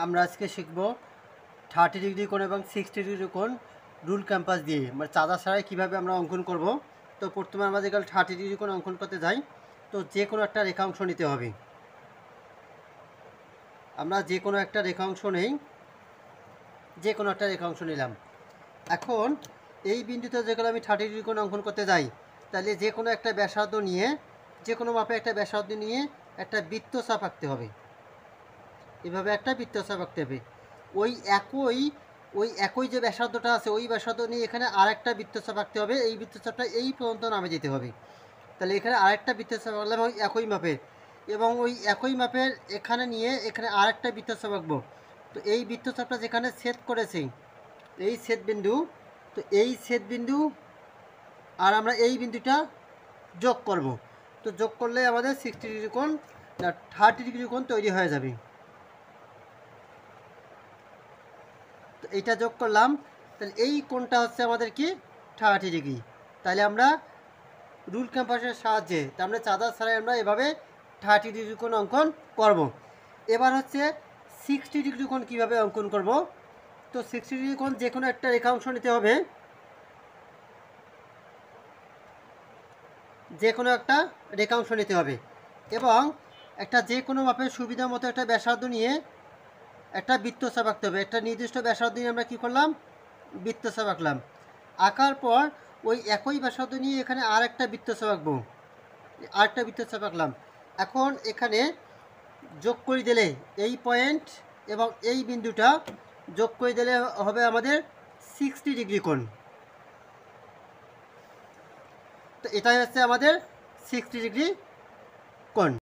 আমরা আজকে শিখব 30 ডিগ্রি কোণ এবং 60 ডিগ্রি কোণ রুল ক্যাম্পাস দিয়ে, মানে চাঁদা ছাড়াই কীভাবে আমরা অঙ্কন করব। তো প্রথমে আমরা যেগুলো 30 ডিগ্রি কোণ অঙ্কন করতে যাই, তো যে কোনো একটা রেখাংশ নিতে হবে। আমরা যে কোনো একটা রেখাংশ নেই, যে কোনো একটা রেখাংশ নিলাম। এখন এই বিন্দুতে যেগুলো আমি 30 ডিগ্রি কোণ অঙ্কন করতে যাই, তাহলে যে কোনো একটা ব্যাসার্ধ নিয়ে, যে কোনো মাপে একটা ব্যাসার্ধ নিয়ে একটা বৃত্তচাপ আঁকতে হবে। এভাবে একটা বৃত্তচাপ আঁকতে হবে। ওই একই যে ব্যাসার্ধটা আছে, ওই ব্যাসার্ধ নিয়ে এখানে আরেকটা বৃত্তচাপ আঁকতে হবে। এই বৃত্তচাপটা এই পর্যন্ত নামে যেতে হবে। তাহলে এখানে আরেকটা বৃত্তচাপ আঁকলাম ওই একই মাপের, এবং ওই একই মাপের এখানে নিয়ে এখানে আরেকটা বৃত্তচাপ আঁকবো। তো এই বৃত্তচাপটা যেখানে ছেদ করেছে, এই ছেদবিন্দু, তো এই ছেদবিন্দু আর আমরা এই বিন্দুটা যোগ করব। তো যোগ করলে আমাদের 60 ডিগ্রি কোণ না 30 ডিগ্রি কোণ তৈরি হয়ে যাবে। তো এইটা যোগ করলাম, তাহলে এই কোণটা হচ্ছে আমাদের কি 30 ডিগ্রি। তাহলে আমরা রুল ক্যাম্পাসের সাহায্যে, তার মানে চাঁদা ছাড়াই আমরা এভাবে 30 ডিগ্রি কোণ অঙ্কন করব। এবার হচ্ছে 60 ডিগ্রি কোণ কীভাবে অঙ্কন করব। তো 60 ডিগ্রি কোণ যে কোনো একটা রেখাংশ নিতে হবে, যে কোনো একটা রেখাংশ নিতে হবে, এবং একটা যে কোনো মাপের সুবিধা মতো একটা ব্যাসার্ধ নিয়ে একটা বৃত্তচাপ আঁকতে হবে। একটা নির্দিষ্ট ব্যাসার্ধ নিয়ে আমরা কী করলাম, বৃত্তচাপ আঁকলাম। আঁকার পর ওই একই ব্যাসার্ধ নিয়ে এখানে আর একটা বৃত্তচাপ আঁকবো, আরেকটা বৃত্তচাপ আঁকলাম। এখন এখানে যোগ করে দিলে এই পয়েন্ট এবং এই বিন্দুটা যোগ করে দিলে হবে আমাদের 60 ডিগ্রি কোণ। তো এটাই হচ্ছে আমাদের 60 ডিগ্রি কোণ।